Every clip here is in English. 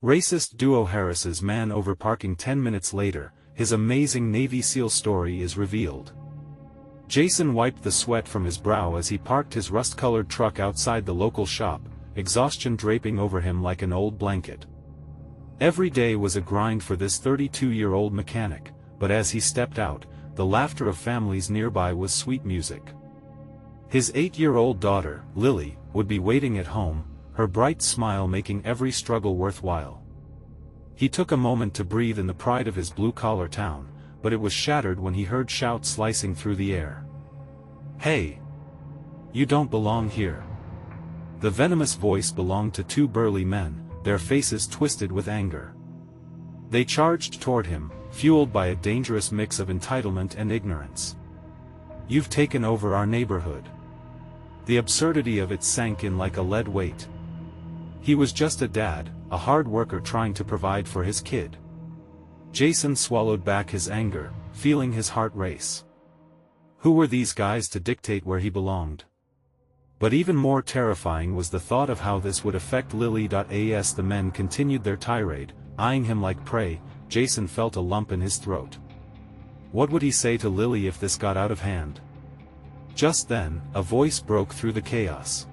Racist duo Harasses man over parking 10 minutes later, his amazing Navy SEAL story is revealed. Jason wiped the sweat from his brow as he parked his rust-colored truck outside the local shop, exhaustion draping over him like an old blanket. Every day was a grind for this 32-year-old mechanic, but as he stepped out, the laughter of families nearby was sweet music. His 8-year-old daughter, Lily, would be waiting at home, her bright smile making every struggle worthwhile. He took a moment to breathe in the pride of his blue-collar town, but it was shattered when he heard shouts slicing through the air. "Hey! You don't belong here!" The venomous voice belonged to two burly men, their faces twisted with anger. They charged toward him, fueled by a dangerous mix of entitlement and ignorance. "You've taken over our neighborhood." The absurdity of it sank in like a lead weight. He was just a dad, a hard worker trying to provide for his kid. Jason swallowed back his anger, feeling his heart race. Who were these guys to dictate where he belonged? But even more terrifying was the thought of how this would affect Lily. As the men continued their tirade, eyeing him like prey, Jason felt a lump in his throat. What would he say to Lily if this got out of hand? Just then, a voice broke through the chaos.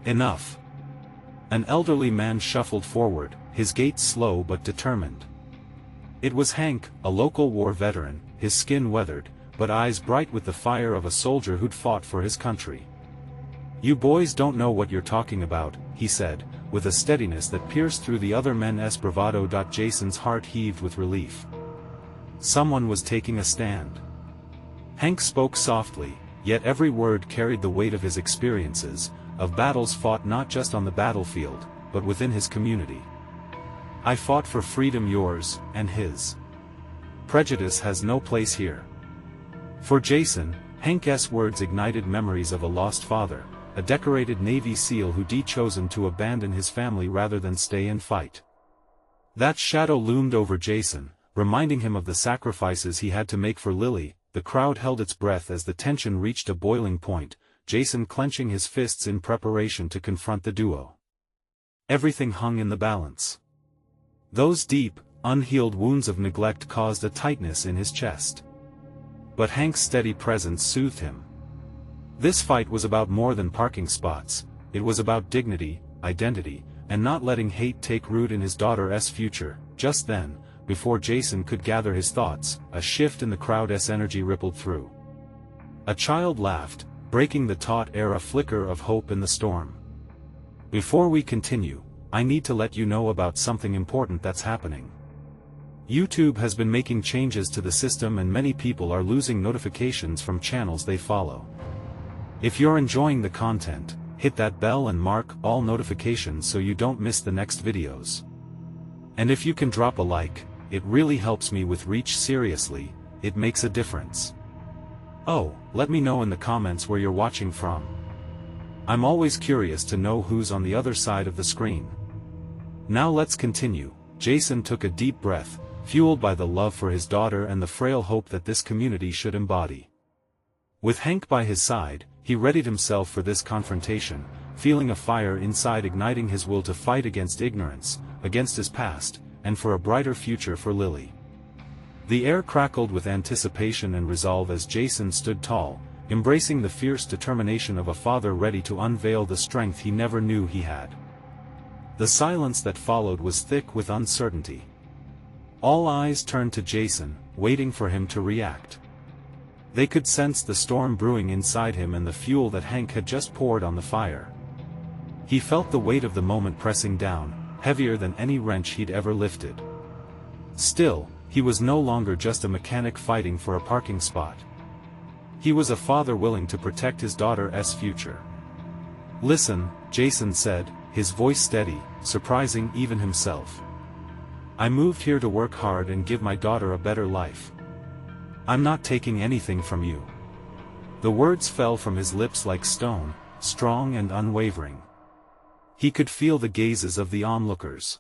"Enough!" An elderly man shuffled forward, his gait slow but determined. It was Hank, a local war veteran, his skin weathered, but eyes bright with the fire of a soldier who'd fought for his country. "You boys don't know what you're talking about," he said, with a steadiness that pierced through the other men's bravado. Jason's heart heaved with relief. Someone was taking a stand. Hank spoke softly, yet every word carried the weight of his experiences, of battles fought not just on the battlefield, but within his community. "I fought for freedom, yours, and his. Prejudice has no place here." For Jason, Hank's words ignited memories of a lost father, a decorated Navy SEAL who'd chosen to abandon his family rather than stay and fight. That shadow loomed over Jason, reminding him of the sacrifices he had to make for Lily. The crowd held its breath as the tension reached a boiling point, Jason clenching his fists in preparation to confront the duo. Everything hung in the balance. Those deep, unhealed wounds of neglect caused a tightness in his chest. But Hank's steady presence soothed him. This fight was about more than parking spots, it was about dignity, identity, and not letting hate take root in his daughter's future. Just then, before Jason could gather his thoughts, a shift in the crowd's energy rippled through. A child laughed, breaking the taut air, a flicker of hope in the storm. "Before we continue, I need to let you know about something important that's happening. YouTube has been making changes to the system and many people are losing notifications from channels they follow. If you're enjoying the content, hit that bell and mark all notifications so you don't miss the next videos. And if you can drop a like, it really helps me with reach. Seriously, it makes a difference. Oh, let me know in the comments where you're watching from. I'm always curious to know who's on the other side of the screen." Now let's continue. Jason took a deep breath, fueled by the love for his daughter and the frail hope that this community should embody. With Hank by his side, he readied himself for this confrontation, feeling a fire inside igniting his will to fight against ignorance, against his past, and for a brighter future for Lily. The air crackled with anticipation and resolve as Jason stood tall, embracing the fierce determination of a father ready to unveil the strength he never knew he had. The silence that followed was thick with uncertainty. All eyes turned to Jason, waiting for him to react. They could sense the storm brewing inside him and the fuel that Hank had just poured on the fire. He felt the weight of the moment pressing down, heavier than any wrench he'd ever lifted. Still, he was no longer just a mechanic fighting for a parking spot. He was a father willing to protect his daughter's future. "Listen," Jason said, his voice steady, surprising even himself. "I moved here to work hard and give my daughter a better life. I'm not taking anything from you." The words fell from his lips like stone, strong and unwavering. He could feel the gazes of the onlookers.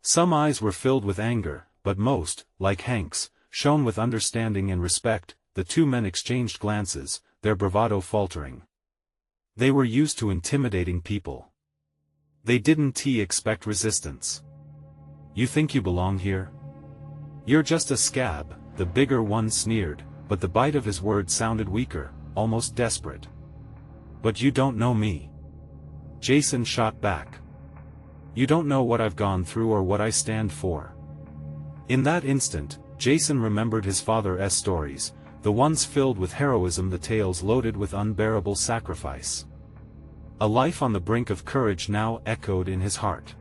Some eyes were filled with anger, but most, like Hank's, shone with understanding and respect. The two men exchanged glances, their bravado faltering. They were used to intimidating people. They didn't expect resistance. You think you belong here? You're just a scab, the bigger one sneered, but the bite of his words sounded weaker, almost desperate. But you don't know me. Jason shot back. You don't know what I've gone through or what I stand for. In that instant, Jason remembered his father's stories, the ones filled with heroism, the tales loaded with unbearable sacrifice. A life on the brink of courage now echoed in his heart.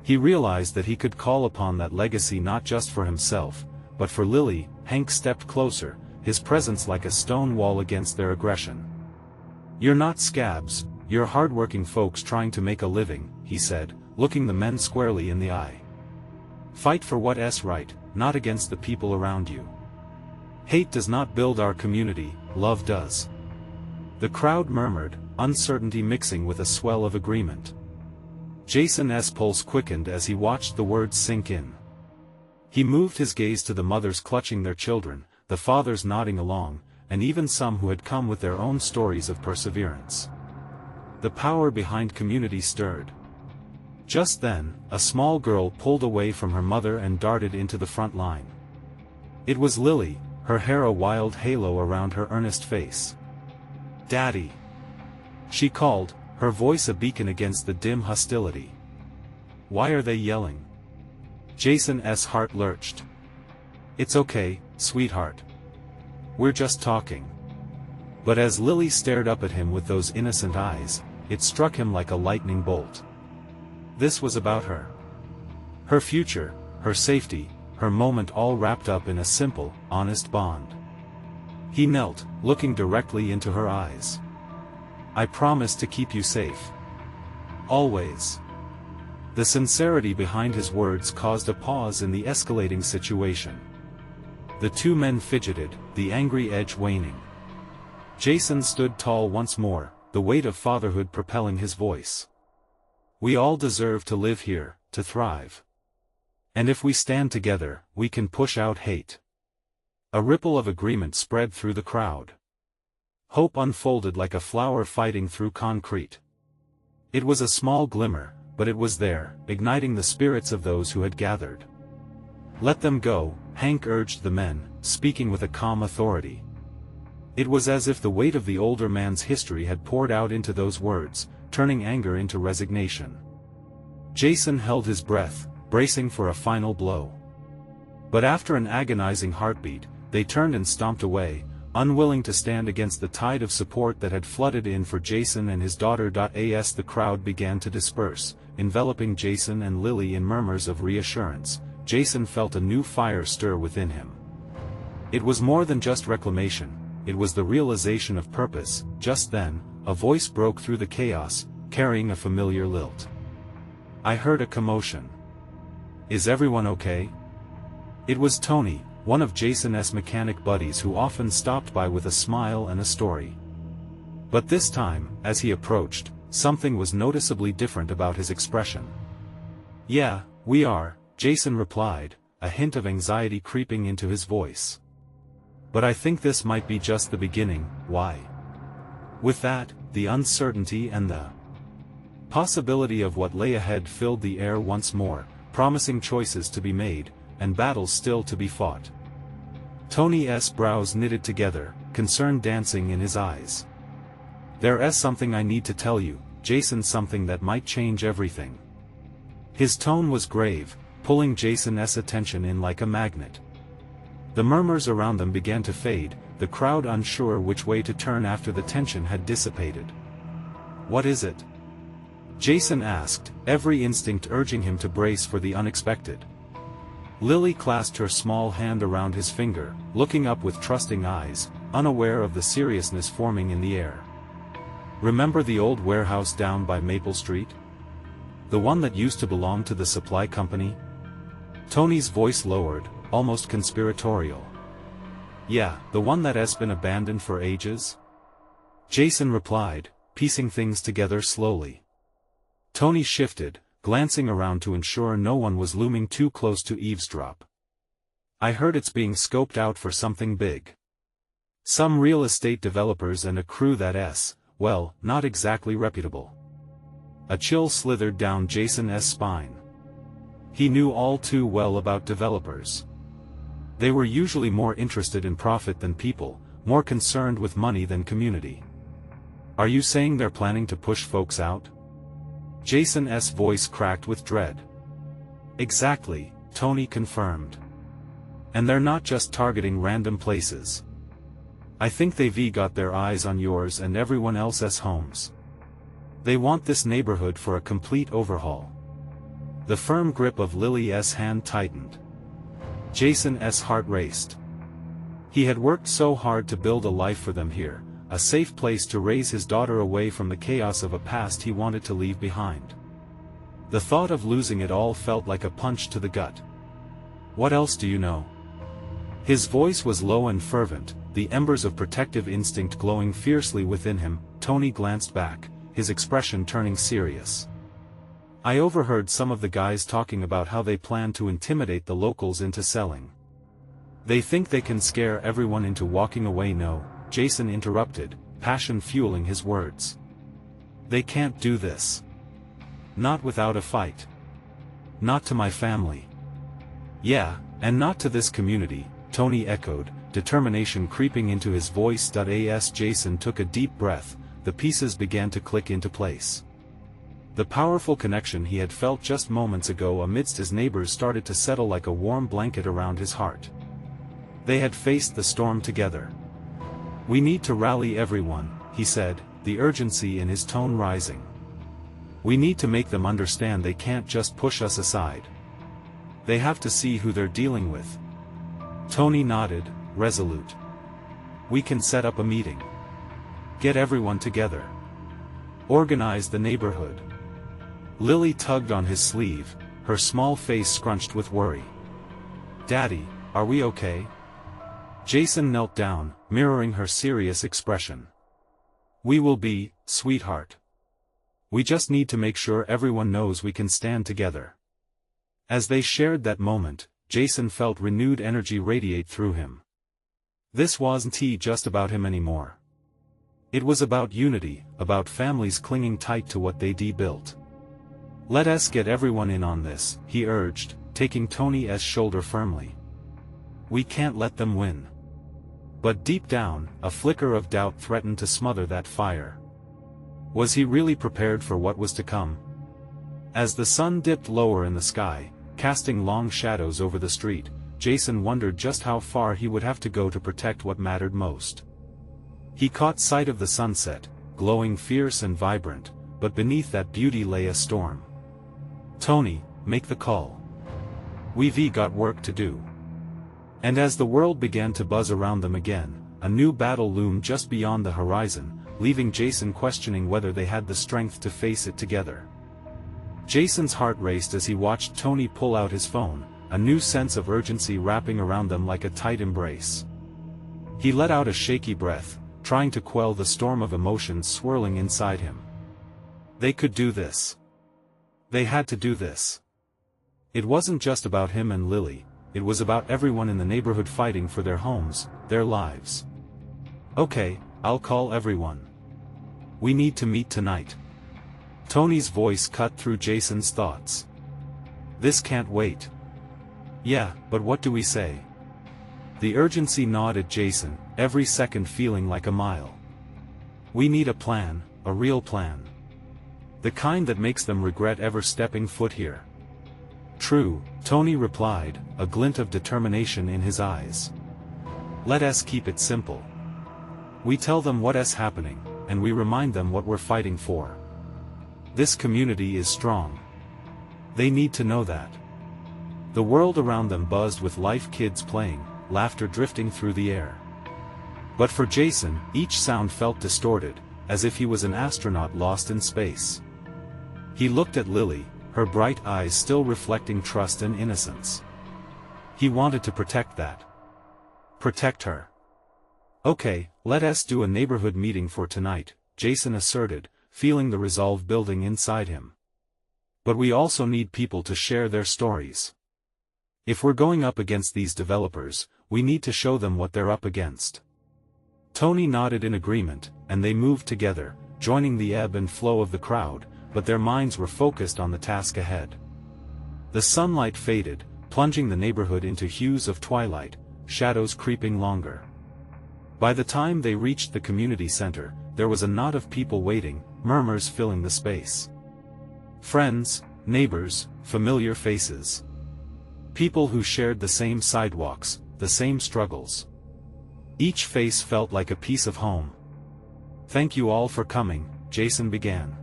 He realized that he could call upon that legacy not just for himself, but for Lily. Hank stepped closer, his presence like a stone wall against their aggression. You're not scabs, you're hardworking folks trying to make a living, he said, looking the men squarely in the eye. Fight for what's right, not against the people around you. Hate does not build our community, love does. The crowd murmured, uncertainty mixing with a swell of agreement. Jason's pulse quickened as he watched the words sink in. He moved his gaze to the mothers clutching their children, the fathers nodding along, and even some who had come with their own stories of perseverance. The power behind community stirred. Just then, a small girl pulled away from her mother and darted into the front line. It was Lily, her hair a wild halo around her earnest face. "Daddy!" she called, her voice a beacon against the dim hostility. "Why are they yelling?" Jason's heart lurched. "It's okay, sweetheart. We're just talking." But as Lily stared up at him with those innocent eyes, it struck him like a lightning bolt. This was about her. Her future, her safety, her moment, all wrapped up in a simple, honest bond. He knelt, looking directly into her eyes. "I promise to keep you safe. Always." The sincerity behind his words caused a pause in the escalating situation. The two men fidgeted, the angry edge waning. Jason stood tall once more, the weight of fatherhood propelling his voice. "We all deserve to live here, to thrive. And if we stand together, we can push out hate." A ripple of agreement spread through the crowd. Hope unfolded like a flower fighting through concrete. It was a small glimmer, but it was there, igniting the spirits of those who had gathered. "Let them go," Hank urged the men, speaking with a calm authority. It was as if the weight of the older man's history had poured out into those words, turning anger into resignation. Jason held his breath, bracing for a final blow. But after an agonizing heartbeat, they turned and stomped away, unwilling to stand against the tide of support that had flooded in for Jason and his daughter. As the crowd began to disperse, enveloping Jason and Lily in murmurs of reassurance, Jason felt a new fire stir within him. It was more than just reclamation, it was the realization of purpose. Just then, a voice broke through the chaos, carrying a familiar lilt. "I heard a commotion. Is everyone okay?" It was Tony, one of Jason's mechanic buddies who often stopped by with a smile and a story. But this time, as he approached, something was noticeably different about his expression. "Yeah, we are," Jason replied, a hint of anxiety creeping into his voice. "But I think this might be just the beginning." "Why?" With that, the uncertainty and the possibility of what lay ahead filled the air once more, promising choices to be made, and battles still to be fought. Tony's brows knitted together, concern dancing in his eyes. "There's something I need to tell you, Jason, something that might change everything." His tone was grave, pulling Jason's attention in like a magnet. The murmurs around them began to fade, the crowd unsure which way to turn after the tension had dissipated. "What is it?" Jason asked, every instinct urging him to brace for the unexpected. Lily clasped her small hand around his finger, looking up with trusting eyes, unaware of the seriousness forming in the air. "Remember the old warehouse down by Maple Street? The one that used to belong to the supply company?" Tony's voice lowered, almost conspiratorial. "Yeah, the one that has been abandoned for ages?" Jason replied, piecing things together slowly. Tony shifted, glancing around to ensure no one was looming too close to eavesdrop. "I heard it's being scoped out for something big. Some real estate developers and a crew that's, well, not exactly reputable." A chill slithered down Jason's spine. He knew all too well about developers. They were usually more interested in profit than people, more concerned with money than community. Are you saying they're planning to push folks out? Jason's voice cracked with dread. Exactly, Tony confirmed. And they're not just targeting random places. I think they've got their eyes on yours and everyone else's homes. They want this neighborhood for a complete overhaul. The firm grip of Lily's hand tightened. Jason's heart raced. He had worked so hard to build a life for them here, a safe place to raise his daughter away from the chaos of a past he wanted to leave behind. The thought of losing it all felt like a punch to the gut. What else do you know? His voice was low and fervent, the embers of protective instinct glowing fiercely within him. Tony glanced back, his expression turning serious. I overheard some of the guys talking about how they plan to intimidate the locals into selling. They think they can scare everyone into walking away. No, Jason interrupted, passion fueling his words. They can't do this. Not without a fight. Not to my family. Yeah, and not to this community, Tony echoed, determination creeping into his voice. As Jason took a deep breath, the pieces began to click into place. The powerful connection he had felt just moments ago amidst his neighbors started to settle like a warm blanket around his heart. They had faced the storm together. We need to rally everyone, he said, the urgency in his tone rising. We need to make them understand they can't just push us aside. They have to see who they're dealing with. Tony nodded, resolute. We can set up a meeting. Get everyone together. Organize the neighborhood. Lily tugged on his sleeve, her small face scrunched with worry. Daddy, are we okay? Jason knelt down, mirroring her serious expression. We will be, sweetheart. We just need to make sure everyone knows we can stand together. As they shared that moment, Jason felt renewed energy radiate through him. This wasn't just about him anymore. It was about unity, about families clinging tight to what they'd built. Let us get everyone in on this, he urged, taking Tony's shoulder firmly. We can't let them win. But deep down, a flicker of doubt threatened to smother that fire. Was he really prepared for what was to come? As the sun dipped lower in the sky, casting long shadows over the street, Jason wondered just how far he would have to go to protect what mattered most. He caught sight of the sunset, glowing fierce and vibrant, but beneath that beauty lay a storm. Tony, make the call. We've got work to do. And as the world began to buzz around them again, a new battle loomed just beyond the horizon, leaving Jason questioning whether they had the strength to face it together. Jason's heart raced as he watched Tony pull out his phone, a new sense of urgency wrapping around them like a tight embrace. He let out a shaky breath, trying to quell the storm of emotions swirling inside him. They could do this. They had to do this. It wasn't just about him and Lily, it was about everyone in the neighborhood fighting for their homes, their lives. Okay, I'll call everyone. We need to meet tonight. Tony's voice cut through Jason's thoughts. This can't wait. Yeah, but what do we say? The urgency gnawed at Jason, every second feeling like a mile. We need a plan, a real plan. The kind that makes them regret ever stepping foot here. True, Tony replied, a glint of determination in his eyes. Let us keep it simple. We tell them what's happening, and we remind them what we're fighting for. This community is strong. They need to know that. The world around them buzzed with life, kids playing, laughter drifting through the air. But for Jason, each sound felt distorted, as if he was an astronaut lost in space. He looked at Lily, her bright eyes still reflecting trust and innocence. He wanted to protect that. Protect her. Okay, let us do a neighborhood meeting for tonight, Jason asserted, feeling the resolve building inside him. But we also need people to share their stories. If we're going up against these developers, we need to show them what they're up against. Tony nodded in agreement, and they moved together, joining the ebb and flow of the crowd, but their minds were focused on the task ahead. The sunlight faded, plunging the neighborhood into hues of twilight, shadows creeping longer. By the time they reached the community center, there was a knot of people waiting, murmurs filling the space. Friends, neighbors, familiar faces. People who shared the same sidewalks, the same struggles. Each face felt like a piece of home. "Thank you all for coming," Jason began.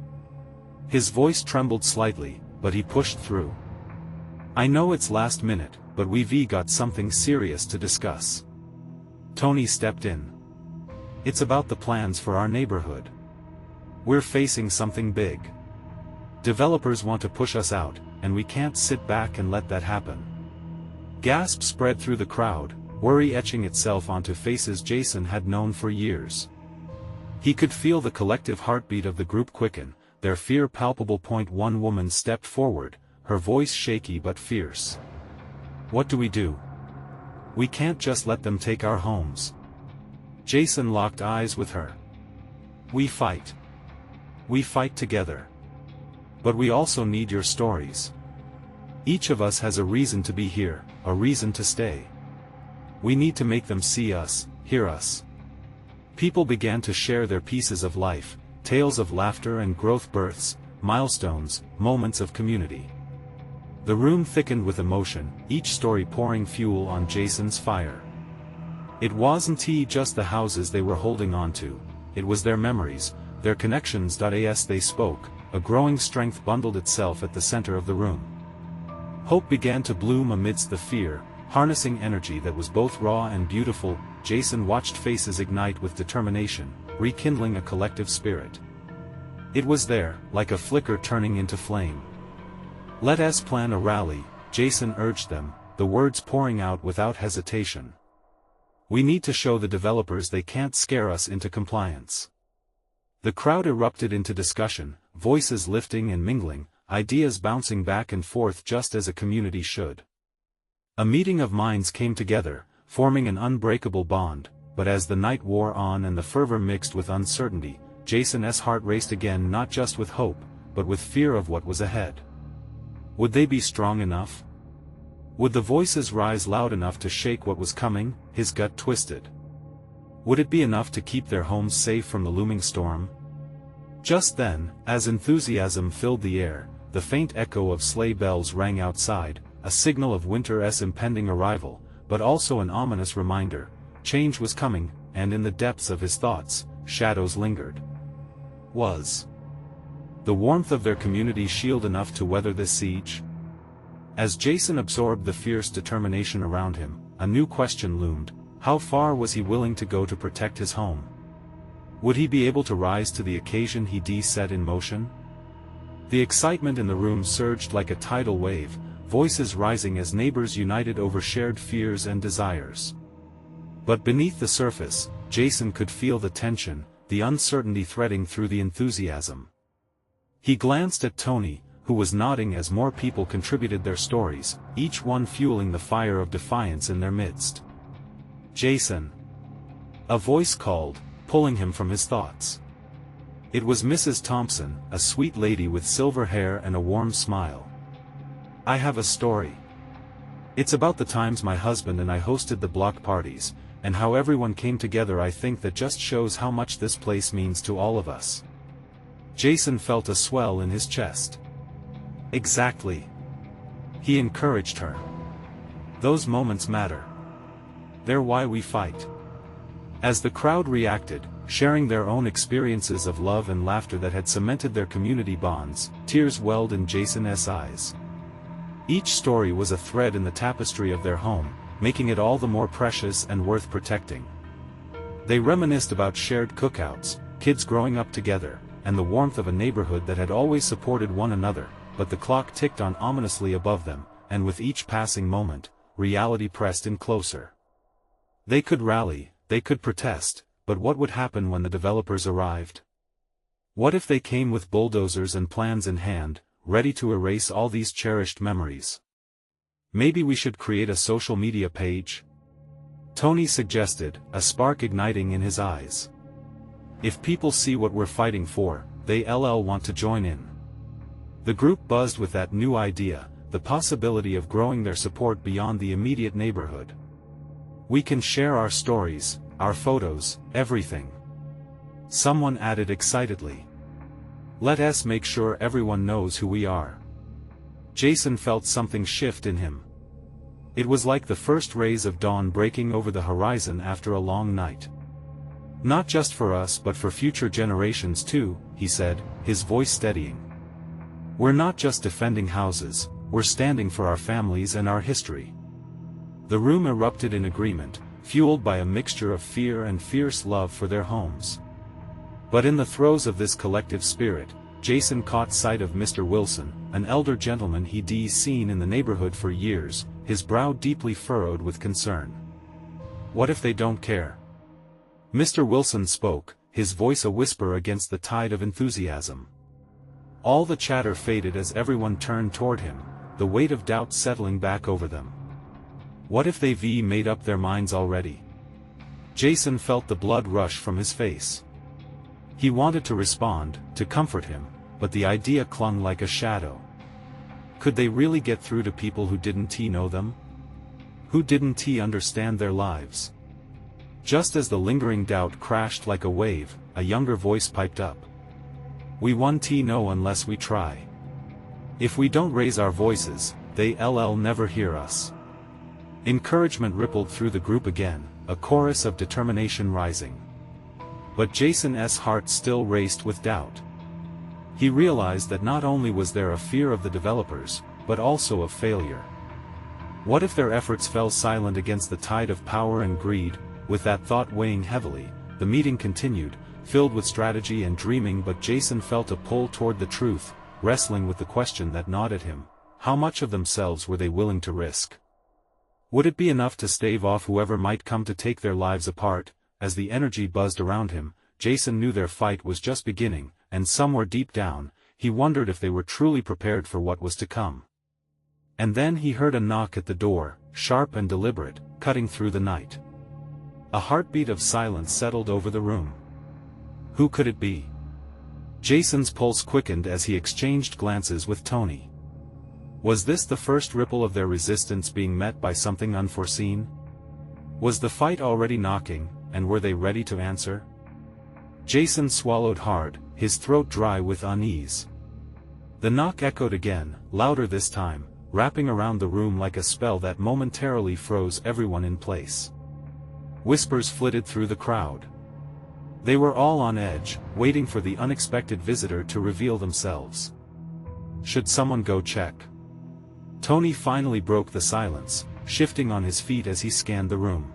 His voice trembled slightly, but he pushed through. "I know it's last minute, but we've got something serious to discuss." Tony stepped in. "It's about the plans for our neighborhood. We're facing something big. Developers want to push us out, and we can't sit back and let that happen." Gasps spread through the crowd, worry etching itself onto faces Jason had known for years. He could feel the collective heartbeat of the group quicken, their fear palpable. One woman stepped forward, her voice shaky but fierce. "What do we do? We can't just let them take our homes." Jason locked eyes with her. "We fight. We fight together. But we also need your stories. Each of us has a reason to be here, a reason to stay. We need to make them see us, hear us." People began to share their pieces of life, tales of laughter and growth, births, milestones, moments of community. The room thickened with emotion, each story pouring fuel on Jason's fire. It wasn't just the houses they were holding on to, it was their memories, their connections. As they spoke, a growing strength bundled itself at the center of the room. Hope began to bloom amidst the fear, harnessing energy that was both raw and beautiful. Jason watched faces ignite with determination, rekindling a collective spirit. It was there, like a flicker turning into flame. "Let us plan a rally," Jason urged them, the words pouring out without hesitation. "We need to show the developers they can't scare us into compliance." The crowd erupted into discussion, voices lifting and mingling, ideas bouncing back and forth just as a community should. A meeting of minds came together, forming an unbreakable bond, but as the night wore on and the fervor mixed with uncertainty, Jason's heart raced again, not just with hope, but with fear of what was ahead. Would they be strong enough? Would the voices rise loud enough to shake what was coming? His gut twisted. Would it be enough to keep their homes safe from the looming storm? Just then, as enthusiasm filled the air, the faint echo of sleigh bells rang outside, a signal of winter's impending arrival, but also an ominous reminder. Change was coming, and in the depths of his thoughts, shadows lingered. Was the warmth of their community shield enough to weather this siege? As Jason absorbed the fierce determination around him, a new question loomed: how far was he willing to go to protect his home? Would he be able to rise to the occasion he set in motion? The excitement in the room surged like a tidal wave, voices rising as neighbors united over shared fears and desires. But beneath the surface, Jason could feel the tension, the uncertainty threading through the enthusiasm. He glanced at Tony, who was nodding as more people contributed their stories, each one fueling the fire of defiance in their midst. "Jason!" A voice called, pulling him from his thoughts. It was Mrs. Thompson, a sweet lady with silver hair and a warm smile. "I have a story. It's about the times my husband and I hosted the block parties, and how everyone came together. I think that just shows how much this place means to all of us." Jason felt a swell in his chest. "Exactly," he encouraged her. "Those moments matter. They're why we fight." As the crowd reacted, sharing their own experiences of love and laughter that had cemented their community bonds, tears welled in Jason's eyes. Each story was a thread in the tapestry of their home, making it all the more precious and worth protecting. They reminisced about shared cookouts, kids growing up together, and the warmth of a neighborhood that had always supported one another. But the clock ticked on ominously above them, and with each passing moment, reality pressed in closer. They could rally, they could protest, but what would happen when the developers arrived? What if they came with bulldozers and plans in hand, ready to erase all these cherished memories? "Maybe we should create a social media page?" Tony suggested, a spark igniting in his eyes. "If people see what we're fighting for, they'll want to join in." The group buzzed with that new idea, the possibility of growing their support beyond the immediate neighborhood. "We can share our stories, our photos, everything," someone added excitedly. "Let us make sure everyone knows who we are." Jason felt something shift in him. It was like the first rays of dawn breaking over the horizon after a long night. "Not just for us but for future generations too," he said, his voice steadying. "We're not just defending houses, we're standing for our families and our history." The room erupted in agreement, fueled by a mixture of fear and fierce love for their homes. But in the throes of this collective spirit, Jason caught sight of Mr. Wilson, an elder gentleman he'd seen in the neighborhood for years, his brow deeply furrowed with concern. "What if they don't care?" Mr. Wilson spoke, his voice a whisper against the tide of enthusiasm. All the chatter faded as everyone turned toward him, the weight of doubt settling back over them. What if they've made up their minds already? Jason felt the blood rush from his face. He wanted to respond, to comfort him, but the idea clung like a shadow. Could they really get through to people who didn't know them? Who didn't understand their lives? Just as the lingering doubt crashed like a wave, a younger voice piped up. "We won't know unless we try. If we don't raise our voices, they'll never hear us." Encouragement rippled through the group again, a chorus of determination rising. But Jason's heart still raced with doubt. He realized that not only was there a fear of the developers, but also of failure. What if their efforts fell silent against the tide of power and greed? With that thought weighing heavily, the meeting continued, filled with strategy and dreaming, but Jason felt a pull toward the truth, wrestling with the question that gnawed at him: how much of themselves were they willing to risk? Would it be enough to stave off whoever might come to take their lives apart? As the energy buzzed around him, Jason knew their fight was just beginning, and somewhere deep down, he wondered if they were truly prepared for what was to come. And then he heard a knock at the door, sharp and deliberate, cutting through the night. A heartbeat of silence settled over the room. Who could it be? Jason's pulse quickened as he exchanged glances with Tony. Was this the first ripple of their resistance being met by something unforeseen? Was the fight already knocking, and were they ready to answer? Jason swallowed hard, his throat dry with unease. The knock echoed again, louder this time, wrapping around the room like a spell that momentarily froze everyone in place. Whispers flitted through the crowd. They were all on edge, waiting for the unexpected visitor to reveal themselves. Should someone go check? Tony finally broke the silence, shifting on his feet as he scanned the room.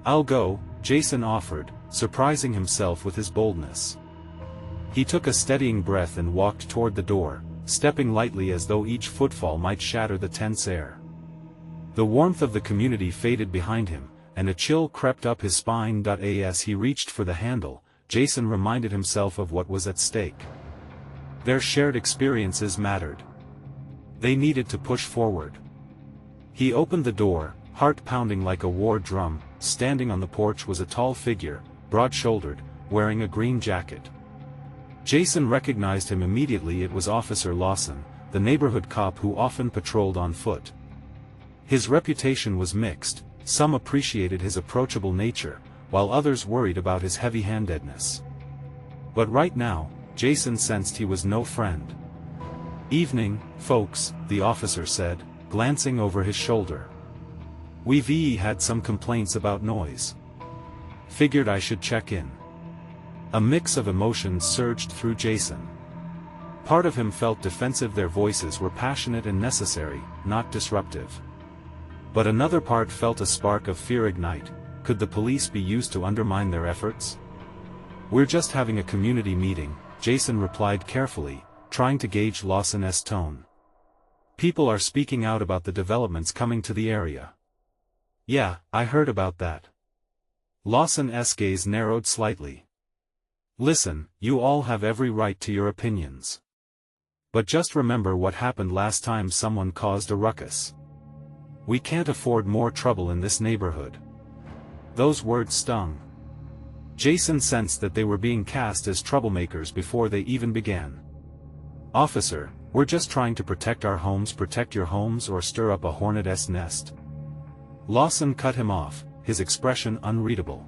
"I'll go," Jason offered, surprising himself with his boldness. He took a steadying breath and walked toward the door, stepping lightly as though each footfall might shatter the tense air. The warmth of the community faded behind him, and a chill crept up his spine. As he reached for the handle, Jason reminded himself of what was at stake. Their shared experiences mattered. They needed to push forward. He opened the door, heart pounding like a war drum. Standing on the porch was a tall figure, broad-shouldered, wearing a green jacket. Jason recognized him immediately. It was Officer Lawson, the neighborhood cop who often patrolled on foot. His reputation was mixed. Some appreciated his approachable nature, while others worried about his heavy-handedness. But right now, Jason sensed he was no friend. "Evening, folks," the officer said, glancing over his shoulder. "We've had some complaints about noise. Figured I should check in." A mix of emotions surged through Jason. Part of him felt defensive. Their voices were passionate and necessary, not disruptive. But another part felt a spark of fear ignite. Could the police be used to undermine their efforts? "We're just having a community meeting," Jason replied carefully, trying to gauge Lawson's tone. "People are speaking out about the developments coming to the area." "Yeah, I heard about that." Lawson's gaze narrowed slightly. "Listen, you all have every right to your opinions. But just remember what happened last time someone caused a ruckus. We can't afford more trouble in this neighborhood." Those words stung. Jason sensed that they were being cast as troublemakers before they even began. "Officer, We're just trying to protect our homes, protect your homes, or stir up a hornet's nest. Lawson cut him off, his expression unreadable.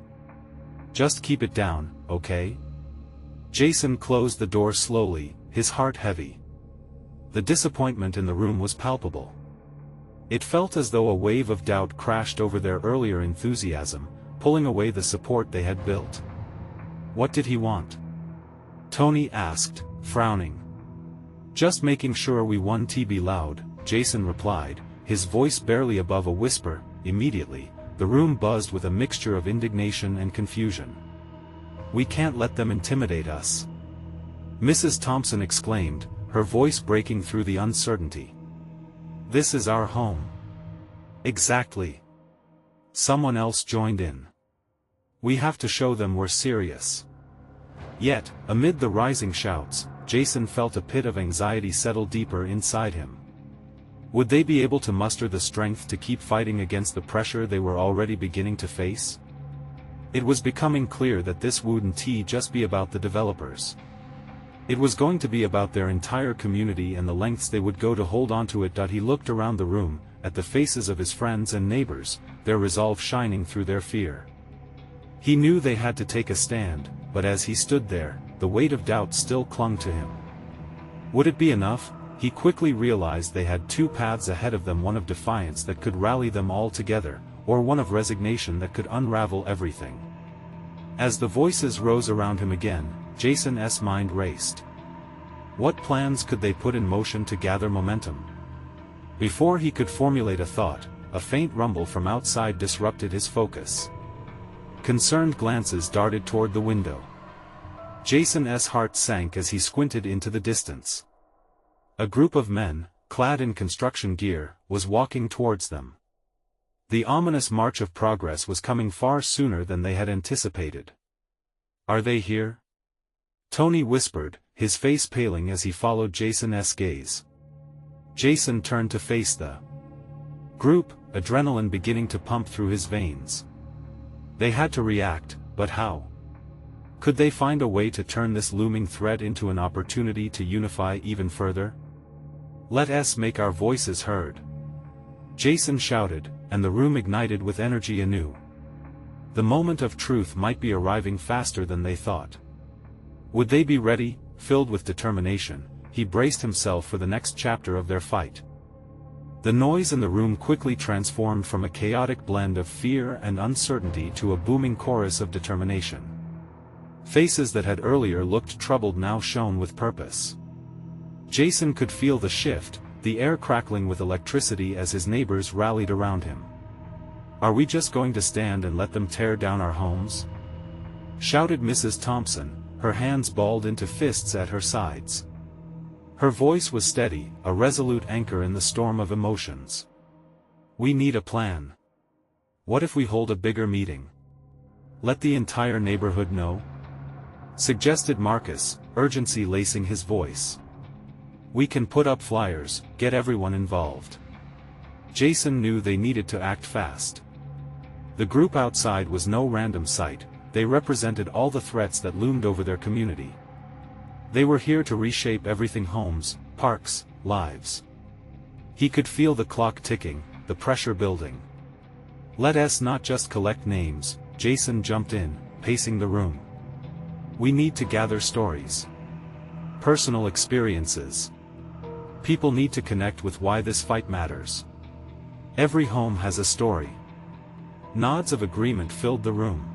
Just keep it down, okay? Jason closed the door slowly, his heart heavy. The disappointment in the room was palpable. It felt as though a wave of doubt crashed over their earlier enthusiasm, pulling away the support they had built. What did he want? Tony asked, frowning. Just making sure we won. TB loud, Jason replied, his voice barely above a whisper. Immediately, the room buzzed with a mixture of indignation and confusion. We can't let them intimidate us, Mrs. Thompson exclaimed, her voice breaking through the uncertainty. This is our home. Exactly. Someone else joined in. We have to show them we're serious. Yet, amid the rising shouts, Jason felt a pit of anxiety settle deeper inside him. Would they be able to muster the strength to keep fighting against the pressure they were already beginning to face? It was becoming clear that this wouldn't just be about the developers. It was going to be about their entire community and the lengths they would go to hold on to it. He looked around the room, at the faces of his friends and neighbors, their resolve shining through their fear. He knew they had to take a stand, but as he stood there, the weight of doubt still clung to him. Would it be enough? He quickly realized they had two paths ahead of them, one of defiance that could rally them all together, or one of resignation that could unravel everything. As the voices rose around him again, Jason's mind raced. What plans could they put in motion to gather momentum? Before he could formulate a thought, a faint rumble from outside disrupted his focus. Concerned glances darted toward the window. Jason's heart sank as he squinted into the distance. A group of men, clad in construction gear, was walking towards them. The ominous march of progress was coming far sooner than they had anticipated. Are they here? Tony whispered, his face paling as he followed Jason's gaze. Jason turned to face the group, adrenaline beginning to pump through his veins. They had to react, but how? Could they find a way to turn this looming threat into an opportunity to unify even further? Let us make our voices heard. Jason shouted, and the room ignited with energy anew. The moment of truth might be arriving faster than they thought. Would they be ready? Filled with determination, he braced himself for the next chapter of their fight. The noise in the room quickly transformed from a chaotic blend of fear and uncertainty to a booming chorus of determination. Faces that had earlier looked troubled now shone with purpose. Jason could feel the shift, the air crackling with electricity as his neighbors rallied around him. Are we just going to stand and let them tear down our homes? Shouted Mrs. Thompson, her hands balled into fists at her sides. Her voice was steady, a resolute anchor in the storm of emotions. We need a plan. What if we hold a bigger meeting? Let the entire neighborhood know? Suggested Marcus, urgency lacing his voice. We can put up flyers, get everyone involved. Jason knew they needed to act fast. The group outside was no random sight, they represented all the threats that loomed over their community. They were here to reshape everything: homes, parks, lives. He could feel the clock ticking, the pressure building. Let us not just collect names, Jason jumped in, pacing the room. We need to gather stories. Personal experiences. People need to connect with why this fight matters. Every home has a story. Nods of agreement filled the room.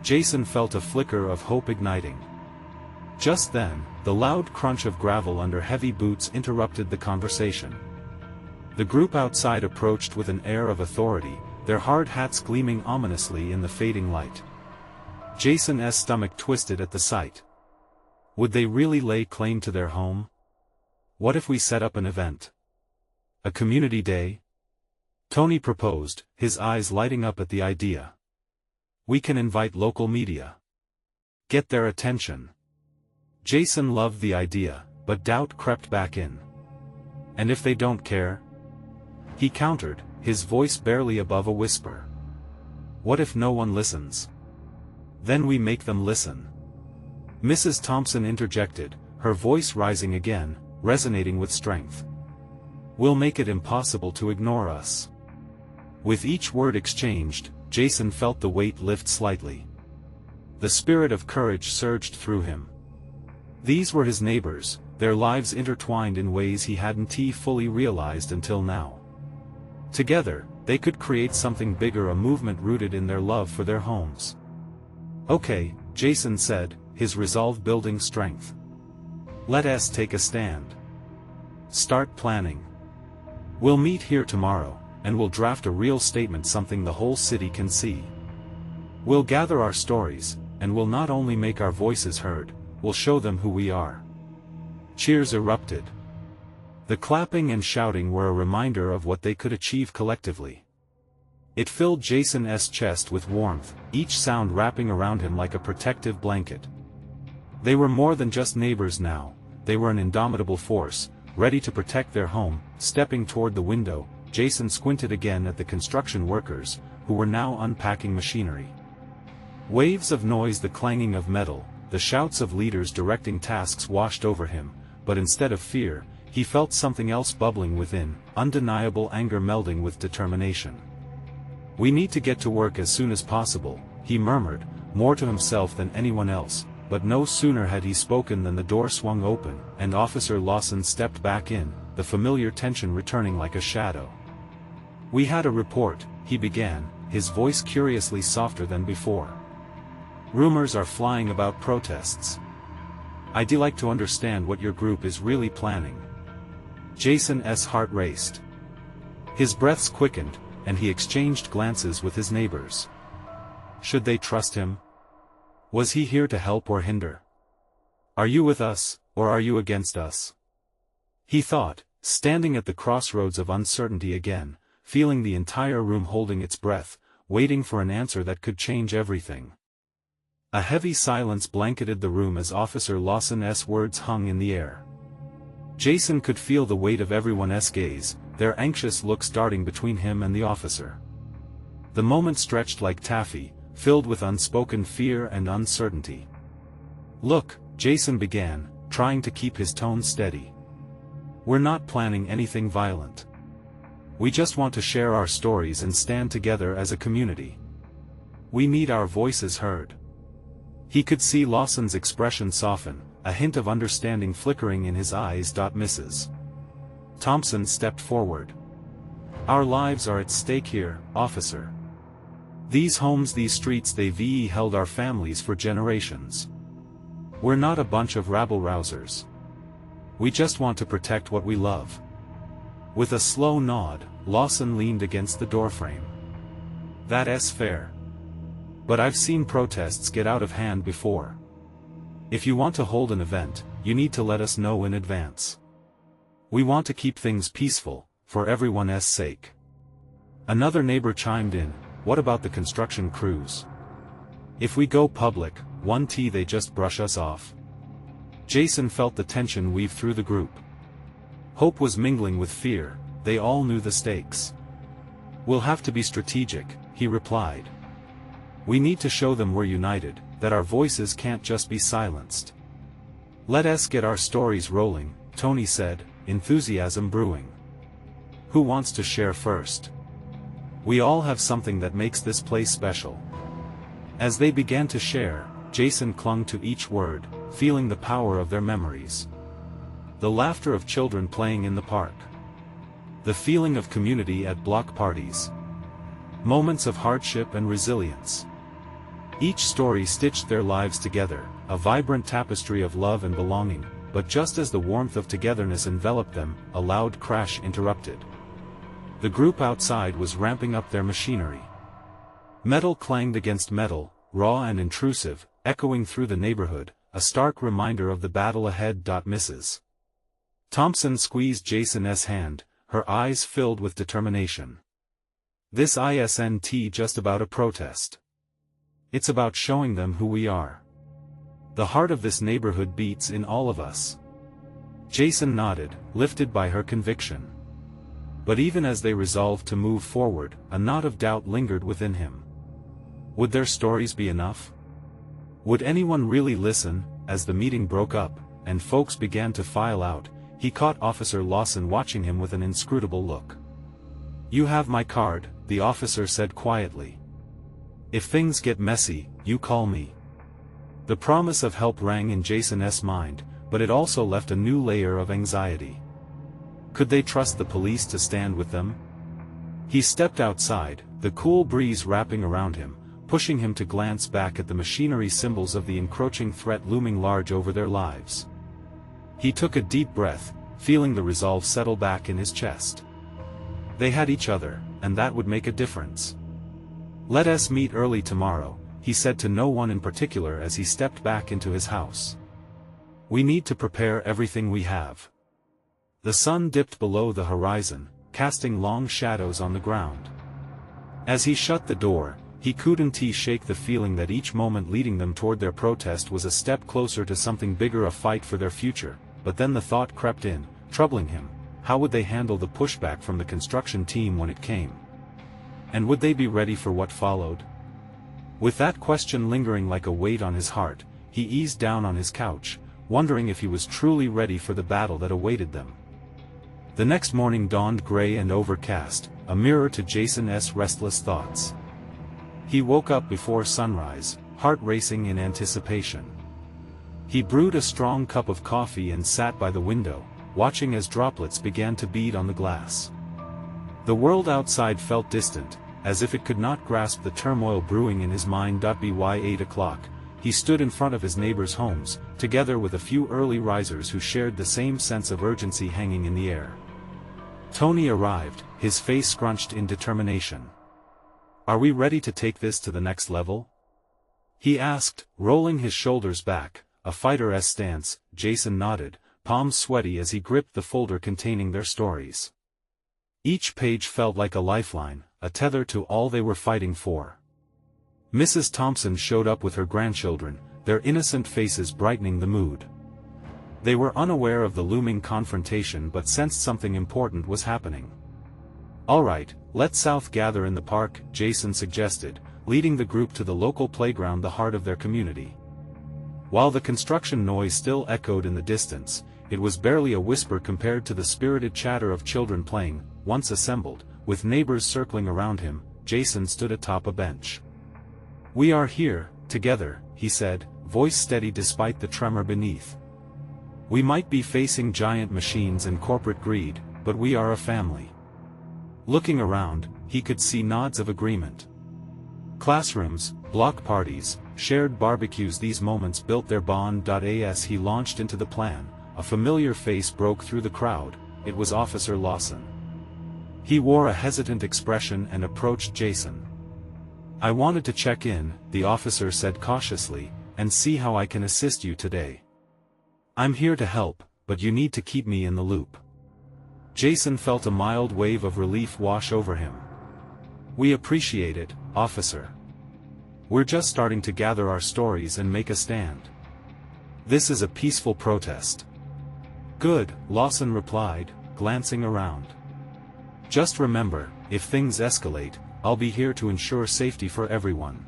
Jason felt a flicker of hope igniting. Just then, the loud crunch of gravel under heavy boots interrupted the conversation. The group outside approached with an air of authority, their hard hats gleaming ominously in the fading light. Jason's stomach twisted at the sight. Would they really lay claim to their home? What if we set up an event? A community day? Tony proposed, his eyes lighting up at the idea. We can invite local media. Get their attention. Jason loved the idea, but doubt crept back in. And if they don't care? He countered, his voice barely above a whisper. What if no one listens? Then we make them listen. Mrs. Thompson interjected, her voice rising again. resonating with strength. "We'll make it impossible to ignore us." With each word exchanged, Jason felt the weight lift slightly. The spirit of courage surged through him. These were his neighbors, their lives intertwined in ways he hadn't fully realized until now. Together, they could create something bigger, a movement rooted in their love for their homes. "Okay," Jason said, his resolve building strength. "Let us take a stand. Start planning. We'll meet here tomorrow, and we'll draft a real statement, something the whole city can see. We'll gather our stories, and we'll not only make our voices heard, we'll show them who we are." Cheers erupted. The clapping and shouting were a reminder of what they could achieve collectively. It filled Jason's chest with warmth, each sound wrapping around him like a protective blanket. They were more than just neighbors now, they were an indomitable force, ready to protect their home. Stepping toward the window, Jason squinted again at the construction workers, who were now unpacking machinery. Waves of noise, the clanging of metal, the shouts of leaders directing tasks washed over him, but instead of fear, he felt something else bubbling within, undeniable anger melding with determination. "We need to get to work as soon as possible," he murmured, more to himself than anyone else, but no sooner had he spoken than the door swung open, and Officer Lawson stepped back in, the familiar tension returning like a shadow. "We had a report," he began, his voice curiously softer than before. "Rumors are flying about protests. I'd like to understand what your group is really planning." Jason's heart raced. His breaths quickened, and he exchanged glances with his neighbors. Should they trust him? Was he here to help or hinder? "Are you with us, or are you against us?" he thought, standing at the crossroads of uncertainty again, feeling the entire room holding its breath, waiting for an answer that could change everything. A heavy silence blanketed the room as Officer Lawson's words hung in the air. Jason could feel the weight of everyone's gaze, their anxious looks darting between him and the officer. The moment stretched like taffy, filled with unspoken fear and uncertainty. "Look," Jason began, trying to keep his tone steady. "We're not planning anything violent. We just want to share our stories and stand together as a community. We need our voices heard." He could see Lawson's expression soften, a hint of understanding flickering in his eyes. Mrs. Thompson stepped forward. "Our lives are at stake here, officer. These homes, these streets, they've held our families for generations. We're not a bunch of rabble-rousers. We just want to protect what we love." With a slow nod, Lawson leaned against the doorframe. "That's fair. But I've seen protests get out of hand before. If you want to hold an event, you need to let us know in advance. We want to keep things peaceful, for everyone's sake." Another neighbor chimed in, "What about the construction crews? If we go public, they just brush us off." Jason felt the tension weave through the group. Hope was mingling with fear, they all knew the stakes. "We'll have to be strategic," he replied. "We need to show them we're united, that our voices can't just be silenced." "Let us get our stories rolling," Tony said, enthusiasm brewing. "Who wants to share first? We all have something that makes this place special." As they began to share, Jason clung to each word, feeling the power of their memories. The laughter of children playing in the park. The feeling of community at block parties. Moments of hardship and resilience. Each story stitched their lives together, a vibrant tapestry of love and belonging, but just as the warmth of togetherness enveloped them, a loud crash interrupted. The group outside was ramping up their machinery. Metal clanged against metal, raw and intrusive, echoing through the neighborhood, a stark reminder of the battle ahead. Mrs. Thompson squeezed Jason's hand, her eyes filled with determination. "This isn't just about a protest. It's about showing them who we are. The heart of this neighborhood beats in all of us." Jason nodded, lifted by her conviction. But even as they resolved to move forward, a knot of doubt lingered within him. Would their stories be enough? Would anyone really listen? As the meeting broke up, and folks began to file out, he caught Officer Lawson watching him with an inscrutable look. "You have my card," the officer said quietly. "If things get messy, you call me." The promise of help rang in Jason's mind, but it also left a new layer of anxiety. Could they trust the police to stand with them? He stepped outside, the cool breeze wrapping around him, pushing him to glance back at the machinery symbols of the encroaching threat looming large over their lives. He took a deep breath, feeling the resolve settle back in his chest. They had each other, and that would make a difference. "Let us meet early tomorrow," he said to no one in particular as he stepped back into his house. "We need to prepare everything we have." The sun dipped below the horizon, casting long shadows on the ground. As he shut the door, he couldn't shake the feeling that each moment leading them toward their protest was a step closer to something bigger, a fight for their future. But then the thought crept in, troubling him: how would they handle the pushback from the construction team when it came? And would they be ready for what followed? With that question lingering like a weight on his heart, he eased down on his couch, wondering if he was truly ready for the battle that awaited them. The next morning dawned gray and overcast, a mirror to Jason's restless thoughts. He woke up before sunrise, heart racing in anticipation. He brewed a strong cup of coffee and sat by the window, watching as droplets began to bead on the glass. The world outside felt distant, as if it could not grasp the turmoil brewing in his mind. By 8 o'clock, he stood in front of his neighbors' homes, together with a few early risers who shared the same sense of urgency hanging in the air. Tony arrived, his face scrunched in determination. "Are we ready to take this to the next level?" he asked, rolling his shoulders back, a fighter's stance. Jason nodded, palms sweaty as he gripped the folder containing their stories. Each page felt like a lifeline, a tether to all they were fighting for. Mrs. Thompson showed up with her grandchildren, their innocent faces brightening the mood. They were unaware of the looming confrontation but sensed something important was happening. "All right, let's gather in the park," Jason suggested, leading the group to the local playground, the heart of their community. While the construction noise still echoed in the distance, it was barely a whisper compared to the spirited chatter of children playing. Once assembled, with neighbors circling around him, Jason stood atop a bench. "We are here, together," he said, voice steady despite the tremor beneath. "We might be facing giant machines and corporate greed, but we are a family." Looking around, he could see nods of agreement. Classrooms, block parties, shared barbecues, these moments built their bond. As he launched into the plan, a familiar face broke through the crowd. It was Officer Lawson. He wore a hesitant expression and approached Jason. "I wanted to check in," the officer said cautiously, "and see how I can assist you today. I'm here to help, but you need to keep me in the loop." Jason felt a mild wave of relief wash over him. "We appreciate it, officer. We're just starting to gather our stories and make a stand. This is a peaceful protest." "Good," Lawson replied, glancing around. "Just remember, if things escalate, I'll be here to ensure safety for everyone."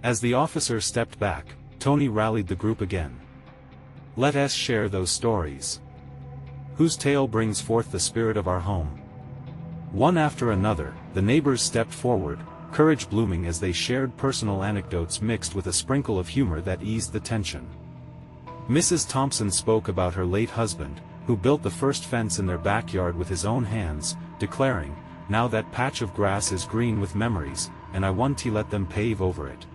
As the officer stepped back, Tony rallied the group again. "Let us share those stories. Whose tale brings forth the spirit of our home?" One after another, the neighbors stepped forward, courage blooming as they shared personal anecdotes mixed with a sprinkle of humor that eased the tension. Mrs. Thompson spoke about her late husband, who built the first fence in their backyard with his own hands, declaring, "Now that patch of grass is green with memories, and I want to let them pave over it."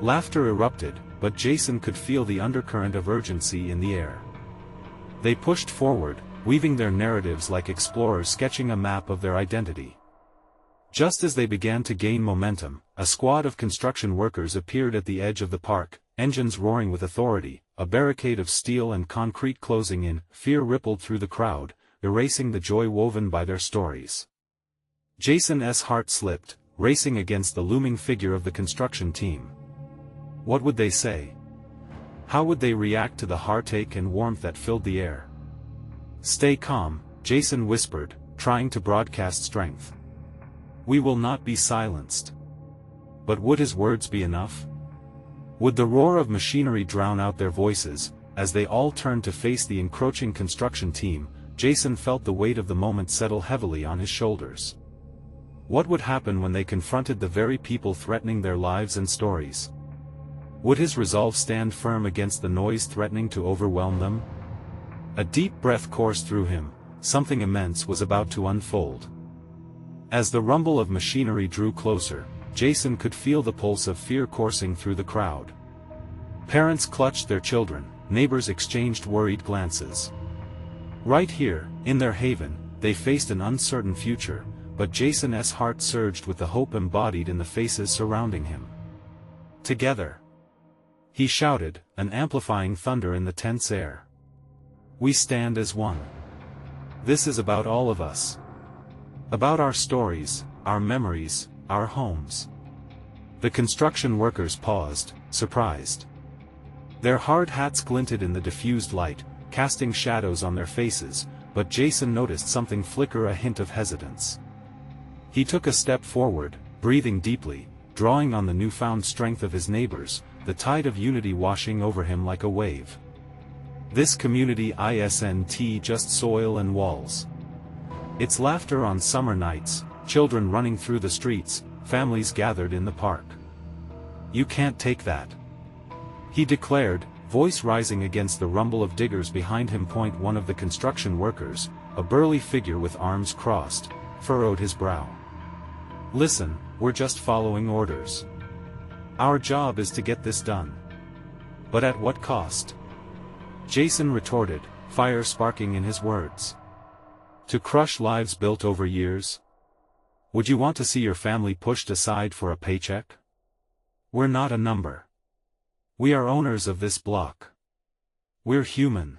Laughter erupted, but Jason could feel the undercurrent of urgency in the air. They pushed forward, weaving their narratives like explorers sketching a map of their identity. Just as they began to gain momentum, a squad of construction workers appeared at the edge of the park, engines roaring with authority, a barricade of steel and concrete closing in. Fear rippled through the crowd, erasing the joy woven by their stories. Jason's heart slipped, racing against the looming figure of the construction team. What would they say? How would they react to the heartache and warmth that filled the air? "Stay calm," Jason whispered, trying to broadcast strength. "We will not be silenced." But would his words be enough? Would the roar of machinery drown out their voices, as they all turned to face the encroaching construction team, Jason felt the weight of the moment settle heavily on his shoulders. What would happen when they confronted the very people threatening their lives and stories? Would his resolve stand firm against the noise threatening to overwhelm them? A deep breath coursed through him. Something immense was about to unfold. As the rumble of machinery drew closer, Jason could feel the pulse of fear coursing through the crowd. Parents clutched their children, neighbors exchanged worried glances. Right here, in their haven, they faced an uncertain future, but Jason's heart surged with the hope embodied in the faces surrounding him. Together, he shouted, an amplifying thunder in the tense air. We stand as one. This is about all of us. About our stories, our memories, our homes. The construction workers paused, surprised. Their hard hats glinted in the diffused light, casting shadows on their faces, but Jason noticed something flicker, a hint of hesitance. He took a step forward, breathing deeply, drawing on the newfound strength of his neighbors, the tide of unity washing over him like a wave. This community isn't just soil and walls. It's laughter on summer nights, children running through the streets, families gathered in the park. You can't take that, he declared, voice rising against the rumble of diggers behind him. One of the construction workers, a burly figure with arms crossed, furrowed his brow. Listen, we're just following orders. Our job is to get this done. But at what cost? Jason retorted, fire sparking in his words. To crush lives built over years? Would you want to see your family pushed aside for a paycheck? We're not a number. We are owners of this block. We're human.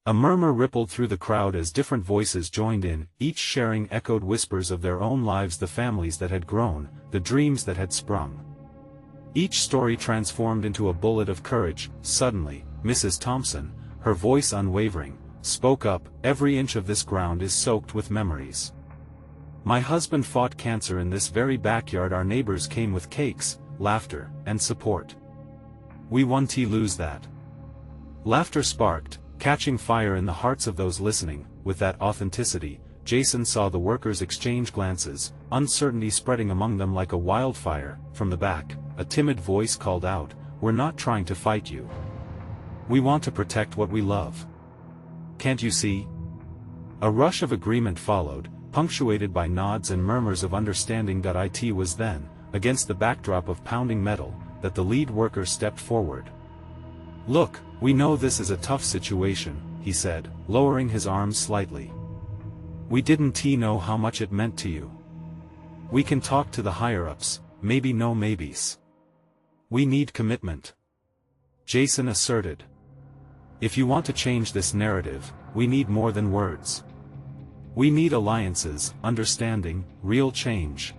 A murmur rippled through the crowd as different voices joined in, each sharing echoed whispers of their own lives, the families that had grown, the dreams that had sprung. Each story transformed into a bullet of courage. Suddenly, Mrs. Thompson, her voice unwavering, spoke up, every inch of this ground is soaked with memories. My husband fought cancer in this very backyard. Our neighbors came with cakes, laughter, and support. We won't lose that. Laughter sparked, catching fire in the hearts of those listening. With that authenticity, Jason saw the workers exchange glances, uncertainty spreading among them like a wildfire. From the back, a timid voice called out, we're not trying to fight you. We want to protect what we love. Can't you see? A rush of agreement followed, punctuated by nods and murmurs of understanding. It was then, against the backdrop of pounding metal, that the lead worker stepped forward. Look, we know this is a tough situation, he said, lowering his arms slightly. We didn't know how much it meant to you. We can talk to the higher-ups, maybe no maybes. We need commitment. Jason asserted. If you want to change this narrative, we need more than words. We need alliances, understanding, real change.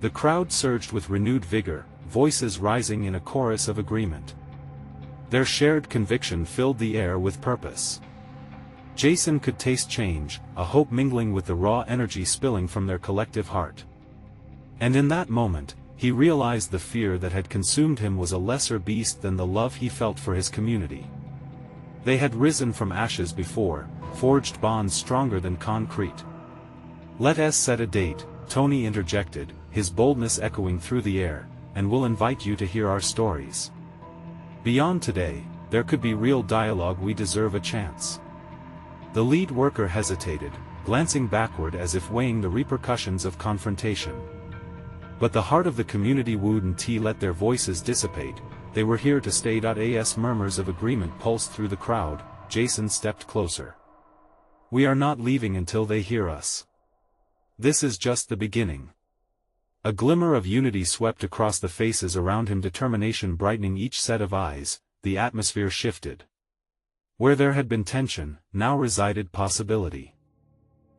The crowd surged with renewed vigor, voices rising in a chorus of agreement. Their shared conviction filled the air with purpose. Jason could taste change, a hope mingling with the raw energy spilling from their collective heart. And in that moment, he realized the fear that had consumed him was a lesser beast than the love he felt for his community. They had risen from ashes before, forged bonds stronger than concrete. Let us set a date, Tony interjected, his boldness echoing through the air, and we'll invite you to hear our stories. Beyond today, there could be real dialogue. We deserve a chance. The lead worker hesitated, glancing backward as if weighing the repercussions of confrontation. But the heart of the community wouldn't let their voices dissipate. They were here to stay. As murmurs of agreement pulsed through the crowd, Jason stepped closer. We are not leaving until they hear us. This is just the beginning. A glimmer of unity swept across the faces around him, determination brightening each set of eyes. The atmosphere shifted. Where there had been tension, now resided possibility.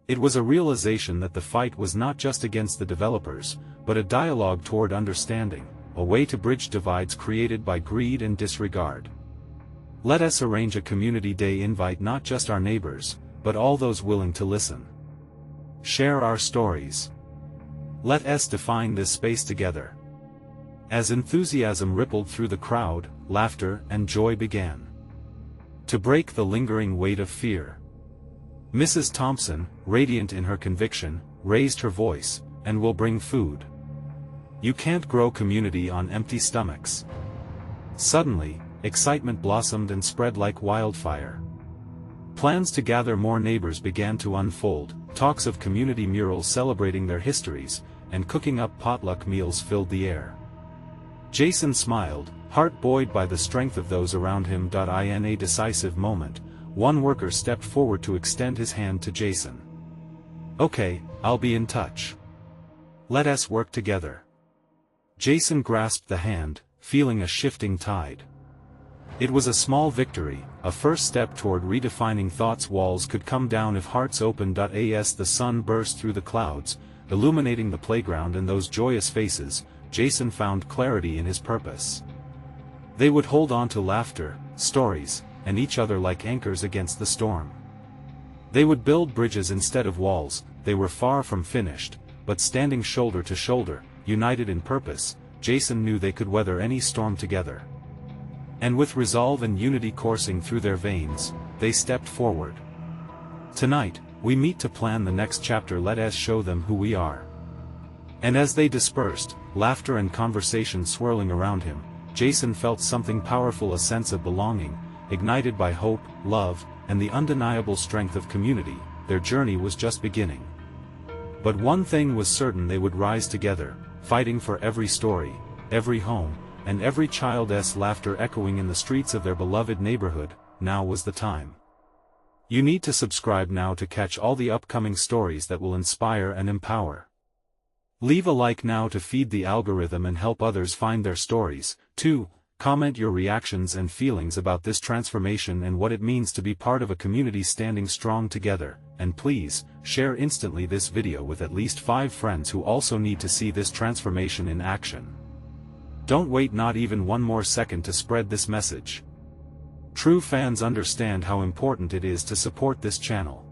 It was a realization that the fight was not just against the developers, but a dialogue toward understanding, a way to bridge divides created by greed and disregard. Let us arrange a community day, invite not just our neighbors, but all those willing to listen. Share our stories. Let us define this space together. As enthusiasm rippled through the crowd, laughter and joy began. to break the lingering weight of fear. Mrs. Thompson, radiant in her conviction, raised her voice, "And we'll bring food. You can't grow community on empty stomachs." Suddenly, excitement blossomed and spread like wildfire. Plans to gather more neighbors began to unfold, talks of community murals celebrating their histories, and cooking up potluck meals filled the air. Jason smiled, heart buoyed by the strength of those around him. In a decisive moment, one worker stepped forward to extend his hand to Jason. "Okay, I'll be in touch. Let us work together." Jason grasped the hand, feeling a shifting tide. It was a small victory, a first step toward redefining thoughts. Walls could come down if hearts opened. As the sun burst through the clouds, illuminating the playground and those joyous faces, Jason found clarity in his purpose. They would hold on to laughter, stories, and each other like anchors against the storm. They would build bridges instead of walls. They were far from finished, but standing shoulder to shoulder, united in purpose, Jason knew they could weather any storm together. And with resolve and unity coursing through their veins, they stepped forward. "Tonight, we meet to plan the next chapter. Let us show them who we are." And as they dispersed, laughter and conversation swirling around him, Jason felt something powerful, a sense of belonging, ignited by hope, love, and the undeniable strength of community. Their journey was just beginning. But one thing was certain: they would rise together, fighting for every story, every home, and every child's laughter echoing in the streets of their beloved neighborhood. Now was the time. You need to subscribe now to catch all the upcoming stories that will inspire and empower. Leave a like now to feed the algorithm and help others find their stories. 2. Comment your reactions and feelings about this transformation and what it means to be part of a community standing strong together. And please, share instantly this video with at least 5 friends who also need to see this transformation in action. Don't wait not even one more second to spread this message. True fans understand how important it is to support this channel.